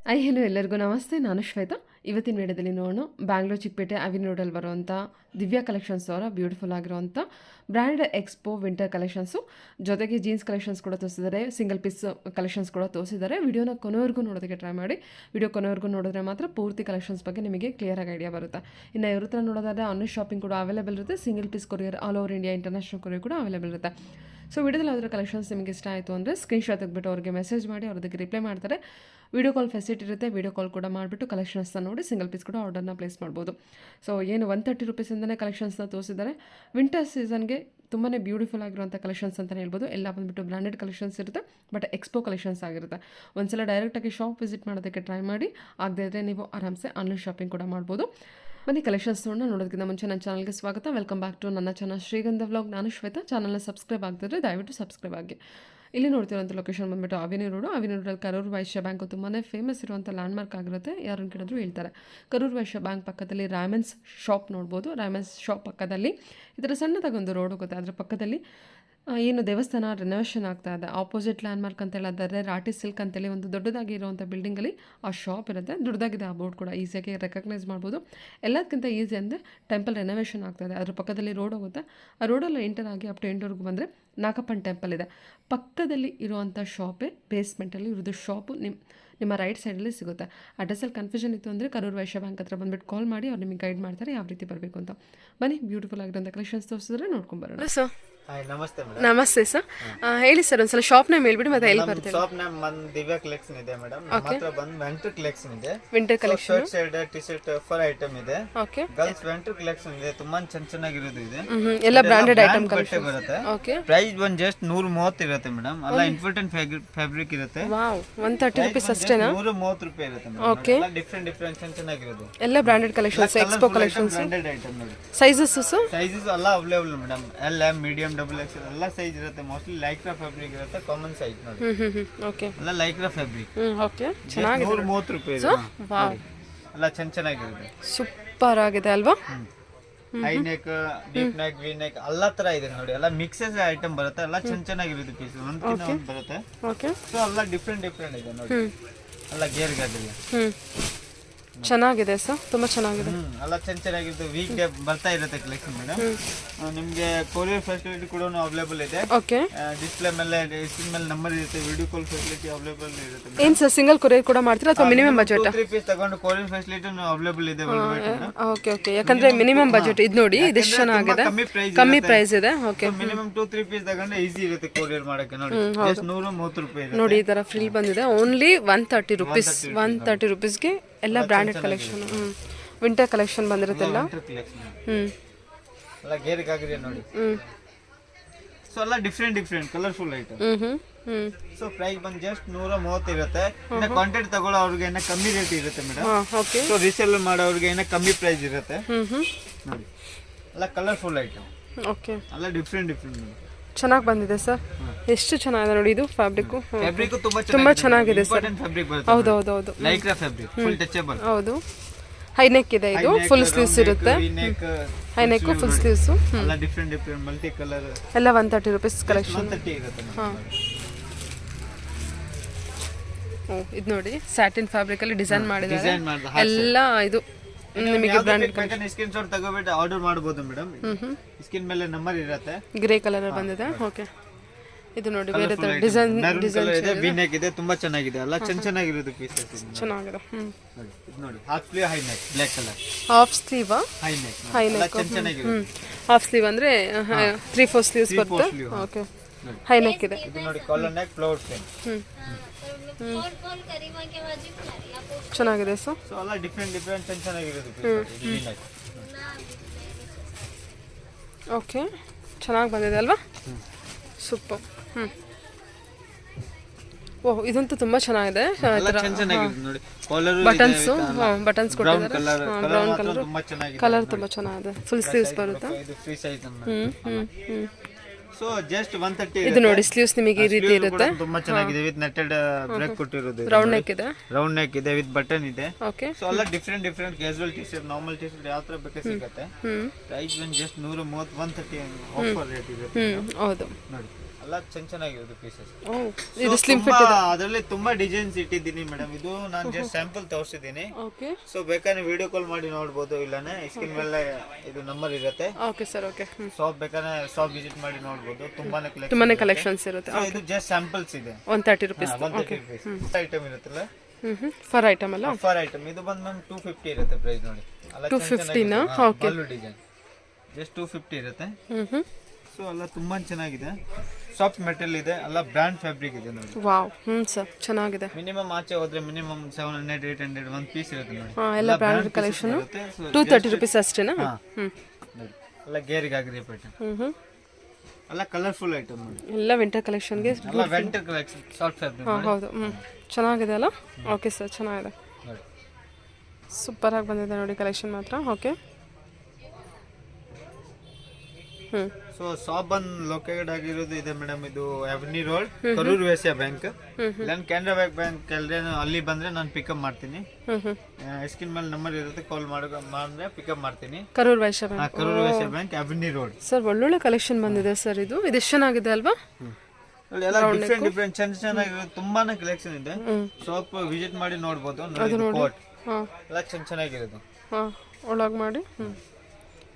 Hello ಎಲ್ಲರಿಗೂ ನಮಸ್ತೆ. ನಾನು ಶ್ವೇತಾ. ಇವತ್ತಿನ ವಿಡಿಯೋದಲ್ಲಿ ನೋಡೋಣ ಬ್ಯಾಂಗ್ಳೂರ್ ಚಿಕ್ಕಪೇಟೆ ಅವಿನಿ ರೋಡಲ್ಲಿ ಬರುವಂಥ ದಿವ್ಯಾ ಕಲೆಕ್ಷನ್ಸ್ ಅವರ ಬ್ಯೂಟಿಫುಲ್ ಆಗಿರುವಂಥ ಬ್ರ್ಯಾಂಡ್ ಎಕ್ಸ್ಪೋ ವಿಂಟರ್ ಕಲೆಕ್ಷನ್ಸು, ಜೊತೆಗೆ ಜೀನ್ಸ್ ಕಲೆಕ್ಷನ್ಸ್ ಕೂಡ ತೋರಿಸಿದ್ದಾರೆ, ಸಿಂಗಲ್ ಪೀಸ್ ಕಲೆಕ್ಷನ್ಸ್ ಕೂಡ ತೋರಿಸಿದ್ದಾರೆ. ವಿಡಿಯೋನ ಕೊನೆವರೆಗೂ ನೋಡೋದಕ್ಕೆ ಟ್ರೈ ಮಾಡಿ. ವಿಡಿಯೋ ಕೊನೆವರೆಗೂ ನೋಡಿದ್ರೆ ಮಾತ್ರ ಪೂರ್ತಿ ಕಲೆಕ್ಷನ್ಸ್ ಬಗ್ಗೆ ನಿಮಗೆ ಕ್ಲಿಯರಾಗಿ ಐಡಿಯಾ ಬರುತ್ತೆ. ಇನ್ನು ಇವ್ರ ಹತ್ರ ನೋಡೋದಾದರೆ ಆನ್ಲೈನ್ ಶಾಪಿಂಗ್ ಕೂಡ ಅವೈಲೇಬಲ್ ಇರುತ್ತೆ. Single piece courier all over India international courier ಕೂಡ ಅವೈಲೇಬಲ್ ಇರುತ್ತೆ. ಸೊ ವಿಡಿಯೋದಲ್ಲಿ ಅದರ ಕಲೆಕ್ಷನ್ಸ್ ನಿಮಗೆ ಇಷ್ಟ ಆಯಿತು ಅಂದರೆ ಸ್ಕ್ರೀನ್ಶಾಟ್ ತೆಗೆದುಬಿಟ್ಟು ಅವ್ರಿಗೆ ಮೆಸೇಜ್ ಮಾಡಿ, ಅವ್ರದಕ್ಕೆ ರಿಪ್ಲೈ ಮಾಡ್ತಾರೆ. ವಿಡಿಯೋ ಕಾಲ್ ಫೆಸಿಲಿಟಿ ಇರುತ್ತೆ. ವಿಡಿಯೋ ಕಾಲ್ ಕೂಡ ಮಾಡಿಬಿಟ್ಟು ಕಲೆಕ್ಷನ್ಸ್ನ ನೋಡಿ ಸಿಂಗಲ್ ಪೀಸ್ ಕೂಡ ಆರ್ಡರ್ನ ಪ್ಲೇಸ್ ಮಾಡ್ಬೋದು. ಸೊ ಏನು 130 ರೂಪೀಸಿಂದನೇ ಕಲೆಕ್ಷನ್ಸ್ನ ತೋರಿಸಿದ್ದಾರೆ. ವಿಂಟರ್ ಸೀಸನ್ಗೆ ತುಂಬಾ ಬ್ಯೂಟಿಫುಲ್ ಆಗಿರುವಂಥ ಕಲೆಕ್ಷನ್ಸ್ ಅಂತಲೇ ಹೇಳ್ಬೋದು. ಎಲ್ಲ ಬಂದುಬಿಟ್ಟು ಬ್ರ್ಯಾಂಡೆಡ್ ಕಲೆಕ್ಷನ್ಸ್ ಇರುತ್ತೆ, ಬಟ್ ಎಕ್ಸ್ಪೋ ಕಲೆಕ್ಷನ್ಸ್ ಆಗಿರುತ್ತೆ. ಒಂದ್ಸಲ ಡೈರೆಕ್ಟಾಗಿ ಶಾಪ್ ವಿಸಿಟ್ ಮಾಡೋದಕ್ಕೆ ಟ್ರೈ ಮಾಡಿ. ಆಗದೇ ಇದ್ದರೆ ನೀವು ಆರಾಮ್ಸೆ ಆನ್ಲೈನ್ ಶಾಪಿಂಗ್ ಕೂಡ ಮಾಡ್ಬೋದು. ಬನ್ನಿ ಕಲೆಕ್ಷನ್ಸ್ ನೋಡೋದಕ್ಕಿಂತ ಮುಂಚೆ ನನ್ನ ಚಾನಲ್ಗೆ ಸ್ವಾಗತ. ವೆಲ್ಕಮ್ ಬ್ಯಾಕ್ ಟು ನನ್ನ ಚಾನಲ್ ಶ್ರೀಗಂಧ ವ್ಲಾಗ್. ನಾನು ಶ್ವೇತಾ. ಚಾನಲ್ನ ಸಬ್ಸ್ಕ್ರೈಬ್ ಆಗ್ತಿದ್ರೆ ದಯವಿಟ್ಟು ಸಬ್ಸ್ಕ್ರೈಬ್ ಆಗಿ. ಇಲ್ಲಿ ನೋಡ್ತಿರೋಂಥ ಲೊಕೇಶನ್ ಬಂದುಬಿಟ್ಟು ಅವಿನಿ ರೋಡಲ್ಲಿ ಕರೂರ್ ವೈಶ್ಯ ಬ್ಯಾಂಕು ತುಂಬಾ ಫೇಮಸ್ ಇರುವಂಥ ಲ್ಯಾಂಡ್ಮಾರ್ಕ್ ಆಗಿರುತ್ತೆ. ಯಾರನ್ನು ಕೇಳಿದ್ರು ಹೇಳ್ತಾರೆ. ಕರೂರ್ ವೈಶ್ಯ ಬ್ಯಾಂಕ್ ಪಕ್ಕದಲ್ಲಿ ರಾಯಮನ್ಸ್ ಶಾಪ್ ನೋಡ್ಬೋದು. ರಾಯಮನ್ಸ್ ಶಾಪ್ ಪಕ್ಕದಲ್ಲಿ ಈ ಥರ ಸಣ್ಣದಾಗೊಂದು ರೋಡ್ ಹೋಗುತ್ತೆ. ಅದರ ಪಕ್ಕದಲ್ಲಿ ಏನು ದೇವಸ್ಥಾನ ರೆನೋವೇಷನ್ ಆಗ್ತಾ ಇದೆ. ಆಪೋಸಿಟ್ ಲ್ಯಾಂಡ್ಮಾರ್ಕ್ ಅಂತ ಹೇಳಿದರೆ ರಾಟಿ ಸಿಲ್ಕ್ ಅಂತೇಳಿ ಒಂದು ದೊಡ್ಡದಾಗಿ ಇರುವಂಥ ಬಿಲ್ಡಿಂಗಲ್ಲಿ ಆ ಶಾಪ್ ಇರುತ್ತೆ. ದೊಡ್ಡದಾಗಿದೆ ಆ ಬೋರ್ಡ್ ಕೂಡ, ಈಸಿಯಾಗಿ ರೆಕಗ್ನೈಸ್ ಮಾಡ್ಬೋದು. ಎಲ್ಲದಕ್ಕಿಂತ ಈಸಿ ಅಂದರೆ ಟೆಂಪಲ್ ರೆನೋವೇಷನ್ ಆಗ್ತಾ ಇದೆ. ಅದ್ರ ಪಕ್ಕದಲ್ಲಿ ರೋಡ್ ಹೋಗುತ್ತೆ. ಆ ರೋಡಲ್ಲಿ ಎಂಟರ್ ಆಗಿ ಅಪ್ ಟು ಎಂಟರ್ವರೆಗೂ ಬಂದರೆ ನಾಗಪ್ಪನ ಟೆಂಪಲ್ ಇದೆ. ಪಕ್ಕದಲ್ಲಿ ಇರುವಂಥ ಶಾಪೇ ಬೇಸ್ಮೆಂಟಲ್ಲಿ ಇರೋದು ಶಾಪು ನಿಮ್ಮ ರೈಟ್ ಸೈಡಲ್ಲಿ ಸಿಗುತ್ತೆ. ಅಡ್ರೆಸ್ಸಲ್ಲಿ ಕನ್ಫ್ಯೂಷನ್ ಇತ್ತು ಅಂದರೆ ಕರೂರ್ ವೈಶ್ಯ ಬ್ಯಾಂಕ್ ಹತ್ರ ಬಂದುಬಿಟ್ಟು ಕಾಲ್ ಮಾಡಿ, ಅವ್ರು ನಿಮಗೆ ಗೈಡ್ ಮಾಡ್ತಾರೆ ಯಾವ ರೀತಿ ಬರಬೇಕು ಅಂತ. ಬನ್ನಿ ಬ್ಯೂಟಿಫುಲ್ ಆಗಿರೋಂಥ ಕಲೆಕ್ಷನ್ಸ್ ತೋರಿಸಿದ್ರೆ ನೋಡ್ಕೊಂಬರೋಣ. ಸರ್ ನಮಸ್ತೆ ಮೇಡಮ್. ನಮಸ್ತೆ ಸರ್. ಹೇಳಿ ಸರ್, ಒಂದ್ಸಲ ಶಾಪ್ ನೇಮ್ ಹೇಳ್ಬಿಡಿ, ಮತ್ತೆ ಎಲ್ಲಿ ಬರ್ತೀವಿ. ಶಾಪ್ ನೇಮ್ ದಿವ್ಯಾ ಕಲೆಕ್ಷನ್ ಇದೆ ಮೇಡಮ್. ನಮ್ಮ ಹತ್ರ ಬಂದು ವಿಂಟರ್ ಕಲೆಕ್ಷನ್ ಇದೆ. Winter collection shirt T shirt fur item ಇದೆ. ಓಕೆ. ಗರ್ಲ್ಸ್ ವಿಂಟರ್ ಕಲೆಕ್ಷನ್ ಇದೆ. ತುಂಬಾ ಚೆನ್ನಾಗಿರೋದು ಇದೆ. ಎಲ್ಲ ಬ್ರಾಂಡೆಡ್ ಐಟಮ್ ಬಟ್ಟೆ ಬರುತ್ತೆ. ಓಕೆ. ಪ್ರೈಸ್ ಬಂದು ಜಸ್ಟ್ 130 ಇರುತ್ತೆ ಮೇಡಮ್. ಎಲ್ಲ ಇಂಪಾರ್ಟೆಂಟ್ ಫ್ಯಾಬ್ರಿಕ್ ಇರುತ್ತೆ. ವಾವ್, 130 ರೂಪೀಸ್ ಅಷ್ಟೇನಾ? 130 ರೂಪಾಯಿ ಇರುತ್ತೆ ಮೇಡಮ್. ಓಕೆ. ಎಲ್ಲ ಡಿಫರೆಂಟ್ ಚೆನ್ನಾಗಿರೋದು. ಎಲ್ಲ branded collections, expo collections. Branded item ನೋಡಿ. Sizes sir? ಸೈಜಸ್ ಎಲ್ಲ available madam. L M medium double X ಎಲ್ಲ ಸೈಜ್ ಇರುತ್ತೆ. ಮೋಸ್ಟ್ಲಿ ಲೈಕ್ರಾ ಫ್ಯಾಬ್ರಿಕ್ ಇರುತ್ತೆ. ಕಾಮನ್ ಸೈಜ್ ನೋಡಿ. ಓಕೆ. ಎಲ್ಲ ಲೈಕ್ರಾ ಫ್ಯಾಬ್ರಿಕ್. ಓಕೆ. ಚೆನ್ನಾಗಿದೆ. 130 ರೂಪಾಯಿ ಇದೆ. ವಾವ್, ಎಲ್ಲ ಚೆನ್ನಾಗಿರುತ್ತೆ. ಸೂಪರ್ ಆಗಿದೆ ಅಲ್ವಾ? High neck, deep neck, V neck ಎಲ್ಲ ತರ ಇದೆ ನೋಡಿ. ಎಲ್ಲ ಮಿಕ್ಸಸ್ ಐಟಮ್ ಬರುತ್ತೆ. ಎಲ್ಲ ಚೆನ್ನಾಗಿರುತ್ತೆ. ಪೀಸ್ ಒಂದ್ಕಿಂತ ಒಂದು ಬರುತ್ತೆ. ಓಕೆ. ಸೊ ಎಲ್ಲ ಡಿಫ್ರೆಂಟ್ ಇದೆ ನೋಡಿ. ಎಲ್ಲ ಗೇರ್ ಗಾಡಿಲ್ಲ ಚೆನ್ನಾಗಿದೆ ಸರ್, ತುಂಬಾ ಚೆನ್ನಾಗಿದೆ. ಎಲ್ಲ ಚೆನ್ನಾಗಿರುತ್ತೆ. ವೀಕ್ ಡೇ ಬರ್ತಾ ಇರುತ್ತೆ ಕಲೆಕ್ಷನ್ ಮೇಡಮ್. ನಿಮ್ಗೆ ಕೊರಿಯರ್ ಫೆಸಿಲಿಟಿ ಕೂಡ ಅವೈಲೇಬಲ್ ಇದೆ. ಓಕೆ. ಡಿಸ್ಪ್ಲೇ ಮೇಲೆ ಸ್ಕ್ರೀನ್ ಮೇಲೆ ನಂಬರ್ ಇರುತ್ತೆ. ವಿಡಿಯೋ ಕಾಲ್ ಫೆಸಿಲಿಟಿ ಅವೈಲೇಬಲ್ ಇರುತ್ತೆ. ಏನ್ ಸರ್ ಸಿಂಗಲ್ ಕೊರಿಯರ್ ಕೂಡ ಮಾಡ್ತೀರಾ ಅಥವಾ ಮಿನಿಮಮ್ ಬಜೆಟ್? 3 ಪೀಸ್ ತಗೊಂಡು ಕೊರಿಯರ್ ಫೆಸಿಲಿಟಿ ಅವೈಲೇಬಲ್ ಇದೆ. Okay okay. ಯಾಕಂದ್ರೆ ಮಿನಿಮಮ್ ಬಜೆಟ್ ಇದು ನೋಡಿ, ಇದು ಎಷ್ಟು ಚೆನ್ನಾಗಿದೆ, ಕಮ್ಮಿ ಪ್ರೈಸ್ ಇದೆ. ಓಕೆ. ಮಿನಿಮಮ್ 2-3 ಪೀಸ್ ತಗೊಂಡ್ರೆ ಈಸಿ ಇರುತ್ತೆ ಕೊರಿಯರ್ ಮಾಡಕ್ಕೆ ನೋಡಿ. ಜಸ್ಟ್ 130 ರೂಪಾಯಿ ಇದೆ ನೋಡಿ. ಈ ತರ ಫ್ರಿಲ್ ಬಂದಿದೆ. Only 130 rupees. 130 ರೂಪೀಸ್ಗೆ ಎಲ್ಲ ಬ್ರಾಂಡೆಡ್ ಕಲೆಕ್ಷನ್. ವಿಂಟರ್ ಕಲೆಕ್ಷನ್ ಬಂದಿರುತ್ತೆಲ್ಲ. ಎಲ್ಲ ಗೇರ್ ಗಾಗ್ರಿ ನೋಡಿ. ಸೊ ಎಲ್ಲ different colourful item. So price ಬಂದು ಜಸ್ಟ್ 130 ಇರುತ್ತೆ. ಇನ್ನ ಕ್ವಾಂಟಿಟಿ ತಗೊಳ್ಳೋ ಅವ್ರಿಗೆ ಏನೋ ಕಮ್ಮಿ ರೇಟ್ ಇರುತ್ತೆ ಮೇಡಮ್. ಓಕೆ. ಸೊ ರೀಸೇಲ್ ಮಾಡೋರಿಗೆ ಏನೋ ಕಮ್ಮಿ ಪ್ರೈಸ್ ಇರುತ್ತೆ ನೋಡಿ. ಎಲ್ಲ ಕಲರ್ಫುಲ್ ಐಟಮ್. ಓಕೆ. ಎಲ್ಲ ಡಿಫ್ರೆಂಟ್ ಚೆನ್ನಾಗಿ ಬಂದಿದೆ ಸರ್. ಎಷ್ಟು ಚೆನ್ನಾಗಿದೆ ನೋಡಿ. ಇದು ಫ್ಯಾಬ್ರಿಕ್ ತುಂಬಾ ಚೆನ್ನಾಗಿದೆ ಸರ್. ಫ್ಯಾಬ್ರಿಕ್ ಬರುತ್ತೆ. ಹೌದು. Lycra fabric full touchable. ಹೌದು. ಹೈ ನೆಕ್ ಇದೆ. ಇದು ಫುಲ್ ಸ್ಲೀವ್ಸ್ ಇರುತ್ತೆ. High neck full sleeves. ಎಲ್ಲ ಡಿಫರೆಂಟ್ ಮಲ್ಟಿ ಕಲರ್. ಎಲ್ಲ 130 ರೂಪೀಸ್ ಕಲೆಕ್ಷನ್. 130 ಇರುತ್ತೆ. ಇದು ನೋಡಿ, ಸ್ಯಾಟಿನ್ ಫ್ಯಾಬ್ರಿಕ್ ಅಲ್ಲಿ ಡಿಸೈನ್ ಮಾಡಿದ್ದಾರೆ. ಎಲ್ಲ ಇದು ನಿಮಗೆ ಬ್ರಾಂಡೆಡ್ ಸ್ಕ್ರೀನ್ ಶಾಟ್ ತಗೋಬಿಟ್ಟು ಆರ್ಡರ್ ಮಾಡಬಹುದು ಮೇಡಮ್. ಸ್ಕ್ರೀನ್ ಮೇಲೆ ನಂಬರ್ ಇರುತ್ತೆ. ಗ್ರೇ ಕಲರ್ ಬಂದಿದೆ. ಓಕೆ. ಇದು ನೋಡಿ, ಬೇರೆ ತರ ಡಿಸೈನ್ ಇದೆ. ವಿ ನೆಕ್ ಇದೆ. ತುಂಬಾ ಚೆನ್ನಾಗಿದೆ. ಎಲ್ಲ ಚೆನ್ನಾಗಿರೋದು ಪೀಸಸ್ ಚೆನ್ನಾಗಿದೆ. ಇದು ನೋಡಿ, half sleeve high neck black colour. Half sleeve high neck ಚೆನ್ನಾಗಿದೆ. ಹಾಫ್ ಸ್ಲೀವ್ ಅಂದ್ರೆ 3-4 ಸ್ಲೀವ್ಸ್ ಬರುತ್ತೆ. ಓಕೆ. ಹೈ ನೆಕ್ ಇದೆ. ಇದು ನೋಡಿ, ಕಾಲರ್ ನೆಕ್ ಫ್ಲವರ್ ಪ್ರಿಂಟ್. ಚೆನ್ನಾಗಿದೆ ಸರ್. ಸೊ ಎಲ್ಲ ಡಿಫರೆಂಟ್ ಚೆನ್ನಾಗಿರೋದು. ಓಕೆ. ಚೆನ್ನಾಗಿ ಬಂದಿದೆ ಅಲ್ವಾ? ಸೂಪರ್. ಓಹ್, ಇದಂತೂ ತುಂಬಾ ಚೆನ್ನಾಗಿದೆ. ಬಟನ್ಸ್ ಕೊಟ್ಟಿದ್ದಾರೆ. ಬ್ರೌನ್ ಕಲರ್ ತುಂಬಾ ಚೆನ್ನಾಗಿದೆ. ಫುಲ್ ಸ್ಲೀವ್ಸ್ ಬರುತ್ತೆ. So just 130. ಇದು ನೋಡಿ, ಸ್ಲೀವ್ಸ್ ನಿಮಗೆ ಈ ರೀತಿ ಇರುತ್ತೆ. ತುಂಬಾ ಚೆನ್ನಾಗಿದೆ. ವಿತ್ ನೆಟೆಡ್ ಬ್ರೇಕ್ ಕೊಟ್ಟಿರೋದು. ರೌಂಡ್ ನೆಕ್ ಇದೆ. ರೌಂಡ್ ನೆಕ್ ಇದೆ ವಿತ್ ಬಟನ್ ಇದೆ. ಓಕೆ. ಸೊ ಎಲ್ಲ different casual T shirt, normal T shirt ಯಾವ ತರ ಬೇಕಾ ಸಿಗುತ್ತೆ. ಪ್ರೈಸ್ ಬಂದು ಜಸ್ಟ್ 130 130 ಆಫರ್ ರೇಟ್ ಇದೆ ಹೌದು ನೋಡಿ. ಎಲ್ಲ ಚೆನ್ನಾಗಿರೋದು ಪೀಸಸ್. ಓ ಇದು ಸ್ಲಿಮ್ ಫಿಟ್ ಇದೆ. ಅದರಲ್ಲಿ ತುಂಬಾ ಡಿಸೈನ್ಸ್ ಇಟ್ಟಿದ್ದೀನಿ ಮೇಡಮ್. ಇದು ನಾನು ಜಸ್ಟ್ ಸ್ಯಾಂಪಲ್ ತೋರಿಸಿದ್ದೀನಿ. ಓಕೆ ಸೊ ಬೇಕಾದ್ರೆ ವಿಡಿಯೋ ಕಾಲ್ ಮಾಡಿ ನೋಡ್ಬೋದು, ಇಲ್ಲಾನೆ ಸ್ಕ್ರೀನ್ ಮೇಲೆ ಇದು ನಂಬರ್ ಇರುತ್ತೆ. Okay sir. ಓಕೆ ಶಾಪ್ ಬೇಕಾದ್ರೆ ಶಾಪ್ ವಿಸಿಟ್ ಮಾಡಿ ನೋಡ್ಬೋದು. ತುಂಬಾನೇ ಕಲೆಕ್ಷನ್ಸ್ ಇರುತ್ತೆ. So, ಇದು ಜಸ್ಟ್ ಸ್ಯಾಂಪಲ್ಸ್ ಇದೆ. 130 rupees. 130 rupees. ಐಟಮ್ ಇರುತ್ತಲ್ಲ, ಫರ್ ಐಟಮ್ ಅಲ್ಲ, ಫರ್ ಐಟಮ್. ಇದು ಬಂದು ಮ್ಯಾಮ್ 250 ಇರುತ್ತೆ ಪ್ರೈಸ್ ನೋಡಿ. 250 ನಾ? ಓಕೆ. ಡಿಸೈನ್ ಜಸ್ಟ್ 250 ಇರುತ್ತೆ. ಸೊ ಎಲ್ಲ ತುಂಬಾ ಚೆನ್ನಾಗಿದೆ. ಸಾಫ್ಟ್ ಮೆಟೀರಿಯಲ್ ಇದೆ, ಎಲ್ಲ ಬ್ರಾಂಡ್ ಫ್ಯಾಬ್ರಿಕ್ ಇದೆ ನೋಡಿ. ವಾವ್. ಸರ್ ಚೆನ್ನಾಗಿದೆ. ಮಿನಿಮಮ್ ಆಚೆ ಹೋದ್ರೆ ಮಿನಿಮಮ್ 700 800 ಒಂದು ಪೀಸ್ ಇರುತ್ತೆ ನೋಡಿ. ಎಲ್ಲ ಬ್ರಾಂಡೆಡ್ ಕಲೆಕ್ಷನ್. 230 rupees ಅಷ್ಟೇನಾ? ಎಲ್ಲ ಗೇರಿಗಾಗಿದೆ ಪ್ಯಾಟರ್ನ್. ಎಲ್ಲ ಕಲರ್ಫುಲ್ ಐಟಮ್ ನೋಡಿ. ಎಲ್ಲ ವಿಂಟರ್ ಕಲೆಕ್ಷನ್ಗೆ. ಎಲ್ಲ ವಿಂಟರ್ ಕಲೆಕ್ಷನ್ ಸಾಫ್ಟ್ ಫ್ಯಾಬ್ರಿಕ್. ಹೌದು. ಚೆನ್ನಾಗಿದೆ ಅಲ್ಲ. ಓಕೆ ಸರ್, ಚೆನ್ನಾಗಿದೆ. ಸೂಪರ್ ಆಗಿ ಬಂದಿದೆ ನೋಡಿ ಕಲೆಕ್ಷನ್ ಮಾತ್ರ. ಓಕೆ. ಸೊ ಶಾಪ್ ಬಂದು ಲೊಕೇಟೆಡ್ ಆಗಿರೋದು ಇದೆ ಮೇಡಮ್. ಇದು avenue road, Karur Vysya bank. ನಾನು ಕೆನರಾ ಬ್ಯಾಂಕ್ ಅಲ್ಲಿ ಬಂದ್ರೆ ನಾನು ಪಿಕಪ್ ಮಾಡ್ತೀನಿ. ಸ್ಕ್ರೀನ್ ಮೇಲೆ ನಂಬರ್ ಇರುತ್ತೆ, ಕಾಲ್ ಮಾಡಿದ್ರೆ ಪಿಕಪ್ ಮಾಡ್ತೀನಿ. Karur Vysya bank, Karur Vysya bank, avenue road. Sir ಒಳ್ಳೊಳ್ಳೆ ಕಲೆಕ್ಷನ್ ಬಂದಿದೆ ಸರ್. ಇದು ಎಷ್ಟು ಚೆನ್ನಾಗಿದೆ ಅಲ್ವಾ? ಎಲ್ಲ ಡಿಫ್ರೆಂಟ್ ಚೆನ್ನಾಗಿರೋ ತುಂಬಾನೇ ಕಲೆಕ್ಷನ್ ಇದೆ. ಶಾಪ್ ವಿಸಿಟ್ ಮಾಡಿ ನೋಡ್ಬೋದು. ಕೋಟ್ ಎಲ್ಲ ಚೆನ್ನಾಗಿರೋದು. ಒಳಗೆ ಮಾಡಿ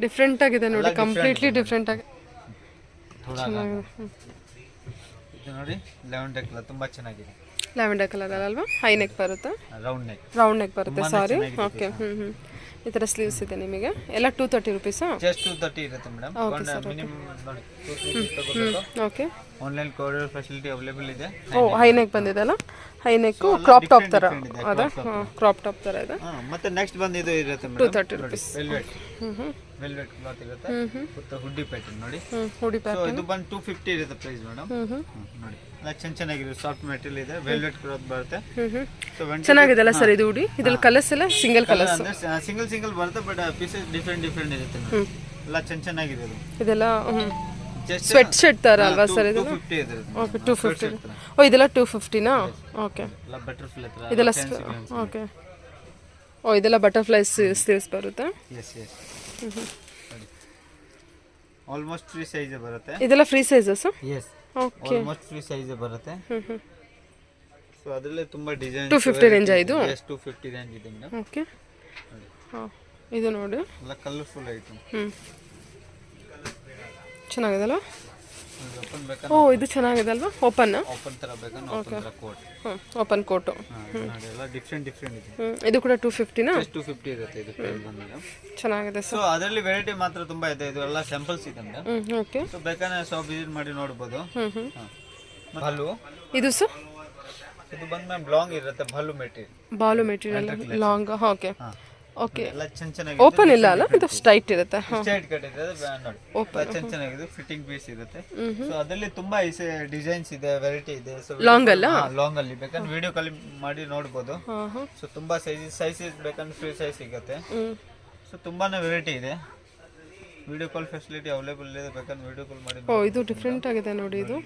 ಡಿಫ್ರೆಂಟ್ ಆಗಿದೆ ನೋಡಿ, ಕಂಪ್ಲೀಟ್ಲಿ ಡಿಫ್ರೆಂಟ್ ಆಗಿ ಚೆನ್ನಾಗಿದೆ. ಇದು ನೋಡಿ ಲ್ಯಾವೆಂಡರ್ ಕಲರ್ ತುಂಬಾ ಚೆನ್ನಾಗಿದೆ. ಲ್ಯಾವೆಂಡರ್ ಕಲರ್ ಅಲ್ವಾ? ಹೈ ನೆಕ್ ಬರುತ್ತೆ, ರೌಂಡ್ ನೆಕ್ ಬರುತ್ತೆ. ಸಾರಿ. ಓಕೆ. ಈ ಥರ ಸ್ಲೀವ್ಸ್ ಇದೆ ನಿಮಗೆ. ಎಲ್ಲ 230 rupees. ಜಸ್ಟ್ 230 ಇರುತ್ತೆ ಮೇಡಮ್. ಮಿನಿಮಮ್ ನೋಡಿ 230 okay. Online courier facility available ಇದೆ. ಓ ಹೈ ನೆಕ್ ಬಂದಿದೆಲ್ಲ. ಹೈ ನೆಕ್ ಕ್ರಾಪ್ ಟಾಪ್ ತರ ಅದ. ಕ್ರಾಪ್ ಟಾಪ್ ತರ ಇದೆ. ಮತ್ತೆ ನೆಕ್ಸ್ಟ್ ಬಂದು ಇದು ಇರುತ್ತೆ ಮೇಡಮ್, 230 rupees. ವೆಲ್ವೆಟ್ ಕ್ಲಾತ್ ಇರುತ್ತೆ. ಮತ್ತೆ ಹುಡ್ಡಿ ಪ್ಯಾಟರ್ನ್ ನೋಡಿ. ಹುಡಿ ಸೊ ಪ್ಯಾಟರ್ನ್. ಇದು ಬಂದು 250 ಇರುತ್ತೆ ಪ್ರೈಸ್ ಮೇಡಮ್. ನೋಡಿ ಎಲ್ಲ ಚೆನ್ನಾಗಿದೆ. ಸಾಫ್ಟ್ ಮೆಟೀರಿಯಲ್ ಇದೆ, ವೆಲ್ವೆಟ್ ಕ್ಲಾತ್ ಬರುತ್ತೆ. ಸೊ ಚೆನ್ನಾಗಿದೆ ಅಲ್ಲ ಸರ್ ಇದು ಹುಡಿ? ಇದ್ರಲ್ಲಿ ಕಲರ್ಸ್ ಎಲ್ಲ ಸಿಂಗಲ್ ಕಲರ್ಸ್, ಸಿಂಗಲ್ ಬರುತ್ತೆ, ಬಟ್ ಪೀಸಸ್ ಡಿಫ್ರೆಂಟ್ ಇರುತ್ತೆ ನೋಡಿ. ಎಲ್ಲ ಚೆನ್ನಾಗಿದೆ ಇದು. ಇದೆಲ್ಲ ಸ್ವೆಟ್ ಶರ್ಟ್ ತರ ಅಲ್ವಾ ಸರ್ ಇದು? 250 ಇದೆ. ಓಕೆ 250. ಓ ಇದೆಲ್ಲ 250 ನಾ? ಓಕೆ. ಎಲ್ಲ ಬಟರ್ಫ್ಲೈ ತರ ಇದೆಲ್ಲ ಓಕೆ. ಓ ಇದೆಲ್ಲ ಬಟರ್ಫ್ಲೈ ಸ್ಲೀವ್ಸ್ ಬರುತ್ತೆ. ಎಸ್ ಆಲ್ಮೋಸ್ಟ್ ಫ್ರೀ ಸೈಜ್ ಬರುತ್ತೆ. ಇದೆಲ್ಲ free sizes? Yes okay. Almost free size ಬರುತ್ತೆ. ಸೊ ಅದರಲ್ಲಿ ತುಂಬಾ ಡಿಸೈನ್. 250 ರೇಂಜ್ ಇದು? ಎಸ್ 250 ರೇಂಜ್ ಇದೆ ಮೇಡಮ್. ಓಕೆ. ಇದು ನೋಡಿ ಎಲ್ಲ ಕಲರ್ಫುಲ್ ಐಟಮ್. ಚೆನ್ನಾಗಿದೆಲ್ಲ. ಓಪನ್ ಬೇಕಾ? ಓ ಇದು ಚೆನ್ನಾಗಿದೆ ಅಲ್ವಾ? ಓಪನ್ ತರ ಬೇಕಾ? ಓಪನ್ ತರ ಕೋಟ್. Open coat. ನೋಡಿ ಎಲ್ಲ ಡಿಫ್ರೆಂಟ್ ಇದೆ. ಇದು ಕೂಡ 250 ನಾ? 250 ಇರುತ್ತೆ ಇದು ಪ್ರೈಸ್ ಬಂದು. ಚೆನ್ನಾಗಿದೆ ಸೊ ಅದರಲ್ಲಿ ವೆರೈಟಿ ಮಾತ್ರ ತುಂಬಾ ಇದೆ. ಇದು ಎಲ್ಲ ಸ್ಯಾಂಪಲ್ಸ್ ಇದೆ ಮೇಡಮ್. ಓಕೆ. ಸೊ ಬೇಕಾದ್ರೆ ಶಾಪ್ ವಿಸಿಟ್ ಮಾಡಿ ನೋಡಬಹುದು. ಬಾಲು ಇದು ಸರ್? ಇದು ಬಂದು ಮ್ಯಾಮ್ ಲಾಂಗ್ ಇರುತ್ತೆ, ಬಾಲು ಮೆಟೀರಿಯಲ್. ಬಾಲು ಮೆಟೀರಿಯಲ್ ಲಾಂಗ್. ಓಕೆ. ಓಕೆ. ಎಲ್ಲ ಚೆನ್ನಾಗಿದೆ. ಓಪನ್ ಇಲ್ಲ ಅಲ್ಲ, ಇದು ಸ್ಟ್ರೈಟ್ ಇರುತ್ತೆ. ಸ್ಟ್ರೈಟ್ ಕಟ್ ಇದೆ ನೋಡಿ. ಓಪನ್ ಚೆನ್ನಾಗಿದೆ, ಫಿಟ್ಟಿಂಗ್ ಪೀಸ್ ಇರುತ್ತೆ. ಸೊ ಅದರಲ್ಲಿ ತುಂಬಾ ಡಿಸೈನ್ಸ್ ಇದೆ, ವೆರೈಟಿ ಇದೆ. ಸೊ ಲಾಂಗ್ ಅಲ್ಲ? ಲಾಂಗ್ ಅಲ್ಲಿ ಬೇಕಾದ್ರೆ ವಿಡಿಯೋ ಕಾಲ್ ಮಾಡಿ ನೋಡಬಹುದು. ಸೊ ತುಂಬಾ ಸೈಜ್ ಬೇಕಾದ್ರೆ ಫ್ರೀ ಸೈಜ್ ಸಿಗುತ್ತೆ. ಸೊ ತುಂಬಾನೇ ವೆರೈಟಿ ಇದೆ. ವಿಡಿಯೋ ಕಾಲ್ ಫೆಸಿಲಿಟಿ ಅವೈಲೇಬಲ್ ಇದೆ, ಬೇಕಾದ್ರೆ ವಿಡಿಯೋ ಕಾಲ್ ಮಾಡಿ. ಓ ಇದು ಡಿಫ್ರೆಂಟ್ ಆಗಿದೆ ನೋಡಿ. ಇದು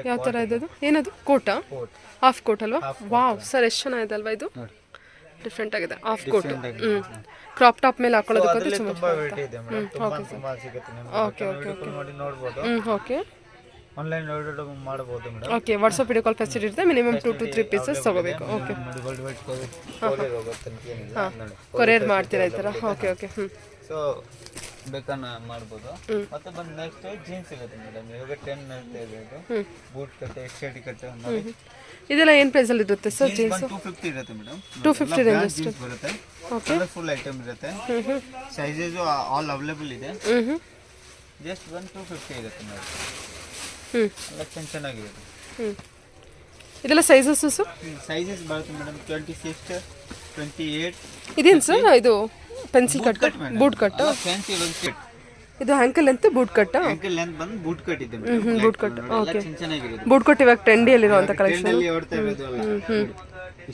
ಯಾವ ತರ ಇದೆ? ಇದು ಏನದು? ಕೋಟಾ? ಹಾಫ್ ಕೋಟ್ ಅಲ್ವಾ? ವಾವ್ ಸರ್ ಎಷ್ಟು ಚೆನ್ನಾಗಿದೆ ಅಲ್ವಾ ಇದು? ಡಿಫ್ರೆಂಟ್ ಆಗಿದೆ. Half coat. ಕ್ರಾಪ್ ಟಾಪ್ ಮೇಲೆ ಹಾಕೊಳ್ಳೋದಕ್ಕೆ ತುಂಬಾ ವೆರೈಟಿ ಇದೆ ಮೇಡಮ್. ತುಂಬಾ ಸಿಗುತ್ತೆ ನಿಮಗೆ. ಓಕೆ ವಿಡಿಯೋ ಕಾಲ್ ಮಾಡಿ ನೋಡಬಹುದು. ಓಕೆ. ಆನ್ಲೈನ್ ಆರ್ಡರ್ ಮಾಡಬಹುದು madam. Okay. WhatsApp video call facility ಇರುತ್ತೆ. ಮಿನಿಮಮ್ 2 to 3 ಪೀಸಸ್ ತಗೋಬೇಕು. ಓಕೆ. ಕೊರಿಯರ್ ಮಾಡ್ತೀರಾ ಈ ತರ? Okay okay. ಸೊ ಬೇಕಾನ ಮಾಡ್ಬೋದು. ಮತ್ತೆ ಬಂದು ನೆಕ್ಸ್ಟ್ ಜೀನ್ಸ್ ಇರುತ್ತೆ ಮೇಡಮ್. ಇವಾಗ 10 ನಡೀತಾ ಇದೆ ಇದು. ಬೂಟ್ ಕಟ್, ಶರ್ಟ್ ಕಟ್ ನೋಡಿ. ಇದೆಲ್ಲ ಏನು ಪ್ರೈಸ್ ಅಲ್ಲಿ ಇರುತ್ತೆ ಸರ್ ಜೀನ್ಸ್? 250 ಇರುತ್ತೆ ಮೇಡಮ್. 250 ರೇಂಜ್ ಅಷ್ಟು ಬರುತ್ತೆ. ಓಕೆ. ಕಲರ್ಫುಲ್ ಐಟಮ್ ಇರುತ್ತೆ. ಸೈಜಸ್ ಆಲ್ ಅವೈಲೇಬಲ್ ಇದೆ. ಜಸ್ಟ್ 250 ಇರುತ್ತೆ ಮೇಡಮ್. ಎಲ್ಲ ಚೆನ್ನಾಗಿರುತ್ತೆ. ಇದೆಲ್ಲ ಸೈಜಸ್ ಸರ್? ಸೈಜಸ್ ಬರುತ್ತೆ ಮೇಡಮ್ 26 28. ಇದೇನು ಸರ್ ಇದು? Pencil cut, boot cut, fancy ಒಂದು ಕಟ್. ಇದು ankle length boot cut. Ankle length ಬಂದು ಬೂಟ್ ಕಟ್ ಇದೆ. Boot cut. ಓಕೆ. ಚೆನ್ನಾಗಿರುತ್ತೆ. ಬೂಟ್ ಕಟ್ ಇವಾಗ ಟ್ರೆಂಡಿ ಇರುವಂತ ಕಲೆಕ್ಷನ್. ಟ್ರೆಂಡ್ ಅಲ್ಲಿ ಓಡ್ತಾ ಇರೋದು ಅಲ್ಲ.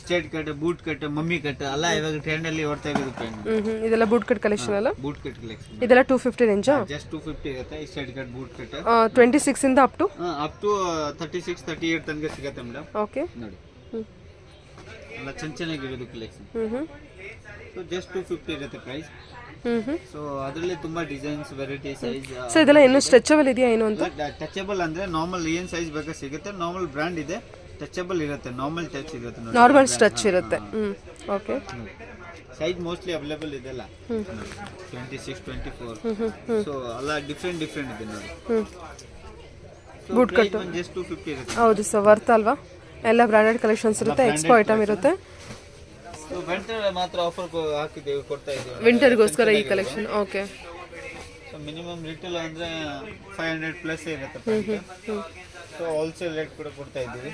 Straight cut, boot cut, mummy cut ಅಲ್ಲ ಇವಾಗ ಟ್ರೆಂಡ್ ಅಲ್ಲಿ ಓಡ್ತಾ ಇರೋದು. ಇದೆಲ್ಲ ಬೂಟ್ ಕಟ್ ಕಲೆಕ್ಷನ್ ಅಲ್ಲ? Boot cut collection. ಇದೆಲ್ಲ 250 ರೇಂಜ್? ಜಸ್ಟ್ 250 ಇರುತ್ತೆ. ಸ್ಟ್ರೇಟ್ ಕಟ್, ಬೂಟ್ ಕಟ್ 26 ಇಂದ ಅಪ್ ಟು 36 38 ತನಕ ಸಿಗುತ್ತೆ ಮೇಡಮ್. ಓಕೆ. ನೋಡಿ ಎಲ್ಲ ಚೆನ್ನಾಗಿರೋದು ಕಲೆಕ್ಷನ್. ಸೊ ಜಸ್ಟ್ 250 ಇರುತ್ತೆ ಪ್ರೈಸ್. ಸೊ ಅದರಲ್ಲಿ ತುಂಬಾ ಡಿಸೈನ್ಸ್, ವೆರೈಟಿ, ಸೈಜ್. ಸೊ ಇದೆಲ್ಲ ಇನ್ನೂ ಸ್ಟ್ರೆಚಬಲ್ ಇದೆಯಾ ಏನು ಅಂತ? ಟಚಬಲ್ ಅಂದ್ರೆ ನಾರ್ಮಲ್ ಏನ್ ಸೈಜ್ ಬೇಕಾ ಸಿಗುತ್ತೆ. ನಾರ್ಮಲ್ ಬ್ರ್ಯಾಂಡ್ ಇದೆ, ಟಚಬಲ್ ಇರುತ್ತೆ, ನಾರ್ಮಲ್ ಟಚ್ ಇರುತ್ತೆ ನೋಡಿ. ನಾರ್ಮಲ್ ಸ್ಟ್ರೆಚ್ ಇರುತ್ತೆ. ಓಕೆ. ಸೈಜ್ ಮೋಸ್ಟ್ಲಿ ಅವೈಲೇಬಲ್ ಇದೆಲ್ಲ 26, 24. ಸೊ ಎಲ್ಲ ಡಿಫ್ರೆಂಟ್ ಇದೆ ನೋಡಿ. ಬೂಟ್ ಕಟ್ಟು ಜಸ್ಟ್ 250 ಇರುತ್ತೆ. ಹೌದು ಸರ್, ವರ್ತ್ ಅಲ್ವಾ? ಎಲ್ಲ ಬ್ರಾಂಡೆಡ್ ಕಲೆಕ್ಷನ್ಸ್ ಇರುತ್ತೆ, ಎಕ್ಸ್ಪೋ ಐಟಮ್ ಇರುತ್ತೆ. ಸೊ ವಿಂಟರ್ ಮಾತ್ರ ಆಫರ್ ಹಾಕಿದ್ದೇವೆ, ಕೊಡ್ತಾ ಇದ್ದೀವಿ ವಿಂಟರ್ಗೋಸ್ಕರ ಈ collection. Okay. So minimum retail ಅಂದ್ರೆ 500 ಪ್ಲಸ್ ಇರುತ್ತೆ. ಸೊ ಹೋಲ್ಸೇಲ್ ರೇಟ್ ಕೂಡ ಕೊಡ್ತಾ ಇದ್ದೀವಿ.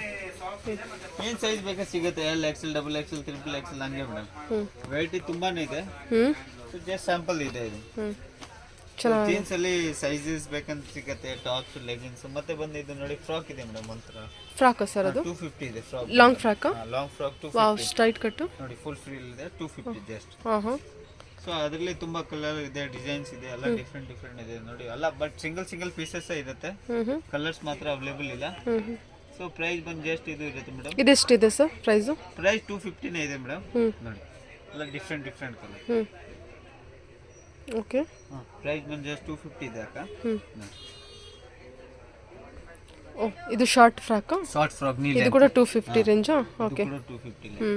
ಏನ್ ಸೈಜ್ ಬೇಕಾ ಸಿಗುತ್ತೆ, L, XL, XXL, XXL ಹಂಗೆ ಮೇಡಮ್. ವೆರೈಟಿ ತುಂಬಾನೇ ಇದೆ. ಸೊ ಜಸ್ಟ್ ಸ್ಯಾಂಪಲ್ ಇದೆ ಇದು. ಜೀನ್ಸ್ ಅಲ್ಲಿ ಸೈಜಸ್ ಬೇಕಂತ ಸಿಗುತ್ತೆ, ಟಾಪ್ಸ್, ಲೆಗಿನ್ಸ್. ಮತ್ತೆ ಬಂದು ಇದು ನೋಡಿ ಫ್ರಾಕ್ ಇದೆ ಮೇಡಮ್, ಒಂಥರ ಫ್ರಾಕ್ ಸರ್ ಅದು. 250 ಇದೆ frock. Long frock. Long frock 250. Wow, straight cut ನೋಡಿ, ಫುಲ್ ಫ್ರೀ ಇದೆ 250 ಜಸ್ಟ್. ಸೊ ಅದರಲ್ಲಿ ತುಂಬಾ ಕಲರ್ ಇದೆ, ಡಿಸೈನ್ಸ್ ಇದೆ, ಎಲ್ಲ ಡಿಫ್ರೆಂಟ್ ಇದೆ ನೋಡಿ. ಎಲ್ಲ ಬಟ್ ಸಿಂಗಲ್ ಪೀಸಸ್ ಇರುತ್ತೆ, ಕಲರ್ಸ್ ಮಾತ್ರ ಅವೈಲೇಬಲ್ ಇಲ್ಲ. ಸೊ ಪ್ರೈಸ್ ಬಂದು ಜಸ್ಟ್ ಇದು ಇರುತ್ತೆ ಮೇಡಮ್. ಇದೆಷ್ಟಿದೆ ಸರ್ ಪ್ರೈಸ್? ಪ್ರೈಸ್ 250 ಇದೆ ಮೇಡಮ್. ನೋಡಿ ಎಲ್ಲ ಡಿಫ್ರೆಂಟ್ ಕಲರ್. ಓಕೆ. ಪ್ರೈಸ್ ಬಂದು ಜಸ್ಟ್ 250 ಇದೆ ಅಕ್ಕ. ಓ, ಇದು ಶಾರ್ಟ್ ಫ್ರಾಕ್. ಶಾರ್ಟ್ ಫ್ರಾಕ್ ನೀಲಿ, ಇದು ಕೂಡ 250 ರೇಂಜ್. ಓಕೆ. 250.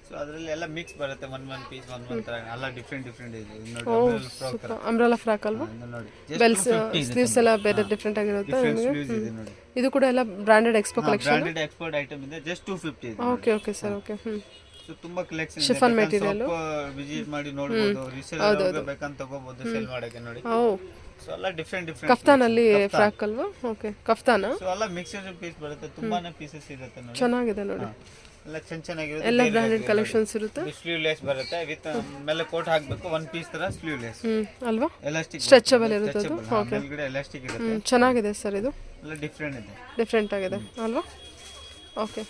ಸೊ ಅದರಲ್ಲಿ ಎಲ್ಲ ಮಿಕ್ಸ್ ಬರುತ್ತೆ, ಒನ್ ಪೀಸ್ ತರ ಎಲ್ಲ ಡಿಫ್ರೆಂಟ್ ಇದೆ ನೋಡಿ. ಫ್ರಾಕ್ ಅಂಬ್ರೆಲಾ ಫ್ರಾಕ್ ಅಲ್ವಾ? ನೋಡಿ, ಬೆಲ್ಸ್, ಸ್ಲೀವ್ಸ್ ಎಲ್ಲ ಬೇರೆ ಡಿಫ್ರೆಂಟ್ ಆಗಿರುತ್ತೆ. ನೋಡಿ ಇದು ಕೂಡ ಎಲ್ಲ branded expo collection. Branded export item ಇದೆ, ಜಸ್ಟ್ 250 ಇದೆ. Okay sir. ಓಕೆ. ಸೊ ತುಂಬಾ ಕಲೆಕ್ಷನ್ ಇದೆ. ಶಿಫಾನ್ ಮೆಟೀರಿಯಲ್ ವಿಸಿಟ್ ಮಾಡಿ ನೋಡಬಹುದು, ರೀಸೇಲ್ ಬೇಕಂತ ತಗೋಬಹುದು, ಸೇಲ್ ಮಾಡಕ್ಕೆ ನೋಡಿ. ಸೊ ಎಲ್ಲ ಡಿಫ್ರೆಂಟ್ ಕಫ್ತಾನ್ ಅಲ್ಲಿ ಫ್ರಾಕ್ ಅಲ್ವಾ? ಓಕೆ, ಕಫ್ತಾನ. ಸೊ ಎಲ್ಲ ಮಿಕ್ಸ್ಡ್ ಪೀಸ್ ಬರುತ್ತೆ, ತುಂಬಾನೇ ಪೀಸಸ್ ಇರುತ್ತೆ ನೋಡಿ. ಚೆನ್ನಾಗಿದೆ ನೋಡಿ, ಎಲ್ಲ ಚೆನ್ನಾಗಿರುತ್ತೆ. ಎಲ್ಲ ಬ್ರಾಂಡೆಡ್ ಕಲೆಕ್ಷನ್ಸ್ ಇರುತ್ತೆ. ಸ್ಲೀವ್ಲೆಸ್ ಬರುತ್ತೆ, ವಿತ್ ಮೇಲೆ ಕೋಟ್ ಹಾಕಬೇಕು, ಒನ್ ಪೀಸ್ ತರ ಸ್ಲೀವ್ಲೆಸ್ ಅಲ್ವಾ? ಎಲಾಸ್ಟಿಕ್ ಸ್ಟ್ರೆಚಬಲ್ ಇರುತ್ತೆ ಅದು. ಓಕೆ, ಮೇಲ್ಗಡೆ ಎಲಾಸ್ಟಿಕ್ ಇರುತ್ತೆ. ಚೆನ್ನಾಗಿದೆ ಸರ್, ಇದು ಎಲ್ಲ ಡಿಫ್ರೆಂಟ್ ಆಗಿದೆ ಅಲ್ವಾ? ಓಕೆ.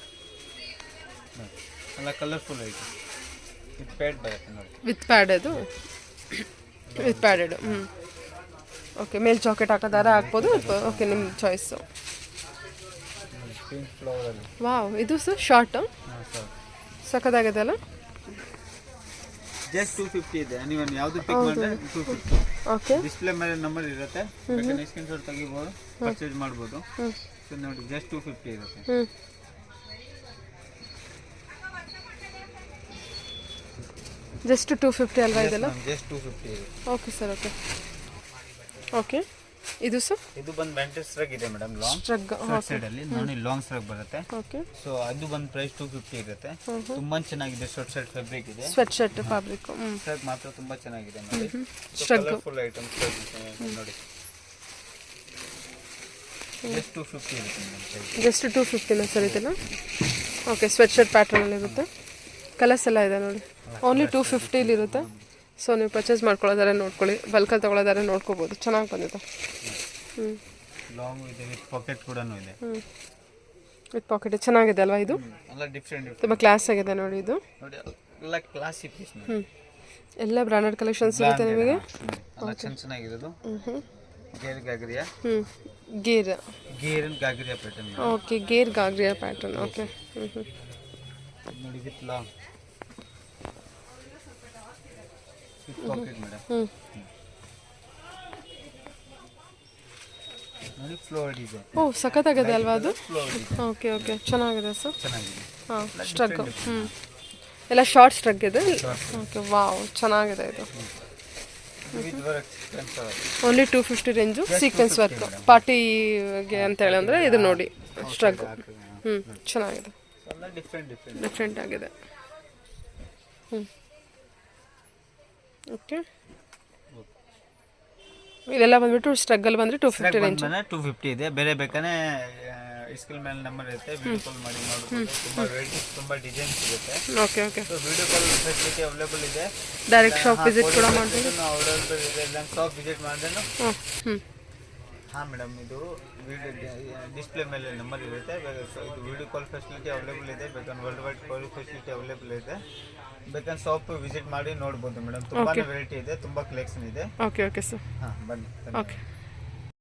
ಎಲ್ಲ ಕಲರ್ಫುಲ್ ಐತೆ, ವಿತ್ ಪ್ಯಾಡ್ ಬರುತ್ತೆ ನೋಡಿ. ವಿತ್ ಪ್ಯಾಡ್, ಅದು ವಿತ್ ಪ್ಯಾಡೆಡ್. ಓಕೆ, ಮೇಲ್ ಜಾಕೆಟ್ ಹಾಕೋದಾರ ಹಾಕ್ಬೋದು. ಓಕೆ, ನಿಮ್ಮ ಚಾಯ್ಸು. ವಾವ್, ಇದು ಸರ್ ಶಾರ್ಟ್ ಸಖತ್ತಾಗಿದೆ ಅಲ್ಲ? ಜಸ್ಟ್ 250 ಇದೆ. ನೀವು ಯಾವುದು ಪಿಕ್ ಮಾಡಿದ್ರೆ 250. ಓಕೆ. ಡಿಸ್ಪ್ಲೇ ಮೇಲೆ ನಂಬರ್ ಇರುತ್ತೆ, ಬೇಕಾದ್ರೆ ಸ್ಕ್ರೀನ್ ಶಾಟ್ ತೆಗಿಬಹುದು, ಪರ್ಚೇಸ್ ಮಾಡಬಹುದು. ಸೊ ನೋಡಿ, ಜಸ್ಟ್ 250 ಇರುತ್ತೆ. ಜಸ್ಟ್ 250 ಅಲ್ವಾ ಇದೆಲ್ಲ? ಜಸ್ಟ್ 250 ಇದೆ. Okay sir. ಓಕೆ. ಇದು ಸರ್, ಇದು ಬಂದು ವೆಂಟರ್ ಸ್ಟ್ರಗ್ ಇದೆ ಮೇಡಮ್, ಲಾಂಗ್ ಸ್ಟ್ರಗ್ ಸೈಡ್ ಅಲ್ಲಿ ನೋಡಿ, ಲಾಂಗ್ ಸ್ಟ್ರಗ್ ಬರುತ್ತೆ. ಓಕೆ. ಸೊ ಅದು ಬಂದು ಪ್ರೈಸ್ 250 ಇರುತ್ತೆ. ತುಂಬಾ ಚೆನ್ನಾಗಿದೆ, ಸ್ವೆಟ್ ಶರ್ಟ್ ಫ್ಯಾಬ್ರಿಕ್ ಇದೆ, ಸ್ವೆಟ್ ಶರ್ಟ್ ಫ್ಯಾಬ್ರಿಕ್. ಸ್ಟ್ರಗ್ ಮಾತ್ರ ತುಂಬಾ ಚೆನ್ನಾಗಿದೆ ನೋಡಿ. ಸ್ಟ್ರಗ್ ಫುಲ್ ಐಟಮ್ ನೋಡಿ, ಜಸ್ಟ್ 250 ಇರುತ್ತೆ ಮೇಡಮ್. ಜಸ್ಟ್ 250 ಸರ್ ಇದೆಲ್ಲ? ಓಕೆ, ಸ್ವೆಟ್ ಶರ್ಟ್ ಪ್ಯಾಟರ್ನ್ ಅಲ್ಲಿ ಇರುತ್ತೆ, ಕಲರ್ಸ್ ಎಲ್ಲ ಇದೆ ನೋಡಿ. ಓನ್ಲಿ 250 ಇರುತ್ತೆ. ಸೊ ನೀವು ಪರ್ಚೇಸ್ ಮಾಡ್ಕೊಳ್ಳೋದಾರೆ ನೋಡ್ಕೊಳ್ಳಿ, ಬಲ್ಕಲ್ಲಿ ತೊಗೊಳ್ಳೋದಾರೆ ನೋಡ್ಕೋಬೋದು. ಚೆನ್ನಾಗಿ ಬಂದಿದೆ. ಲಾಂಗ್ ಇದೆ, ವಿತ್ ಪಾಕೆಟ್ ಕೂಡ ಇದೆ. ವಿತ್ ಪಾಕೆಟ್ ಚೆನ್ನಾಗಿದೆ ಅಲ್ವಾ? ಇದು ಎಲ್ಲ ಡಿಫ್ರೆಂಟ್ ತುಂಬ ಕ್ಲಾಸ್ ಆಗಿದೆ ನೋಡಿ. ಇದು ನೋಡಿ, ಎಲ್ಲ ಕ್ಲಾಸಿಕ್ ಪೀಸ್. ಎಲ್ಲ ಬ್ರಾಂಡೆಡ್ ಕಲೆಕ್ಷನ್ಸ್ ಇರುತ್ತೆ ನಿಮಗೆ. ಎಲ್ಲ ಚೆನ್ನಾಗಿರೋದು. ಗೇರ್ ಗಾಗ್ರಿಯಾ. ಗೇರ್ ಗಾಗ್ರಿಯಾ ಪ್ಯಾಟರ್ನ್. ಓಕೆ, ಗೇರ್ ಗಾಗ್ರಿಯಾ ಪ್ಯಾಟರ್ನ್. ಓಕೆ. ನೋಡಿ, ವಿತ್ ಲಾಂಗ್ ಪಾಕೆಟ್ ಮೇಡಮ್. ನೋಡಿ, ಫ್ಲೋರ್ಡ್ ಇದೆ. ಓ, ಸಖತ್ತಾಗಿದೆ ಅಲ್ವಾ ಅದು? ಓಕೆ. ಚೆನ್ನಾಗಿದೆ ಸರ್. ಚೆನ್ನಾಗಿದೆ. ಹಾಂ, ಸ್ಟ್ರಗ್. ಎಲ್ಲ ಶಾರ್ಟ್ ಸ್ಟ್ರಗ್ ಇದೆ. ಓಕೆ, ವಾವ್, ಚೆನ್ನಾಗಿದೆ ಇದು. Only 250 range. ಸೀಕ್ವೆನ್ಸ್ ವರ್ಕ್ ಪಾರ್ಟಿಗೆ ಅಂತ ಹೇಳಿ ಅಂದರೆ ಇದು ನೋಡಿ, ಸ್ಟ್ರಗ್. ಚೆನ್ನಾಗಿದೆ, ಡಿಫ್ರೆಂಟ್ ಆಗಿದೆ. ಓಕೆ. ಇದೆಲ್ಲ ಬಂದ್ಬಿಟ್ಟು ಸ್ಟ್ರಗಲ್ ಬಂದ್ರೆ 250 ರೇಂಜ್. 250 ಇದೆ. ಬೇರೆ ಬೇಕಾನೆ ಸ್ಕ್ರೀನ್ ಮೇಲೆ ನಂಬರ್ ಇರುತ್ತೆ, ವಿಡಿಯೋ ಕಾಲ್ ಮಾಡಿ ನೋಡಬಹುದು. ತುಂಬಾ ವೆರೈಟೀಸ್, ತುಂಬಾ ಡಿಸೈನ್ಸ್ ಇರುತ್ತೆ. Okay. So video call facility available ಇದೆ. ಡೈರೆಕ್ಟ್ ಶಾಪ್ ವಿಸಿಟ್ ಕೂಡ ಮಾಡ್ಬೋದು. ಅವೈಲೇಬಲ್ ಇದೆ, ಇಲ್ಲ ಶಾಪ್ ವಿಸಿಟ್ ಮಾಡಿದ್ರೆ. ಹಾಂ ಮೇಡಮ್, ಇದು ಡಿಸ್ಪ್ಲೇ ಮೇಲೆ ನಂಬರ್ ಇರುತ್ತೆ. ಇದು ವಿಡಿಯೋ ಕಾಲ್ ಫೆಸಿಲಿಟಿ ಅವೈಲೇಬಲ್ ಇದೆ. ಬೇಕಾದ್ರೆ world wide call facility available ಇದೆ. ಬೇಕಾದ್ರೆ ಶಾಪ್ ವಿಸಿಟ್ ಮಾಡಿ ನೋಡ್ಬೋದು ಮೇಡಮ್. ತುಂಬಾ ವೆರೈಟಿ ಇದೆ, ತುಂಬಾ ಕಲೆಕ್ಷನ್ ಇದೆ. Okay sir. ಹಾಂ, ಬನ್ನಿ. ಓಕೆ.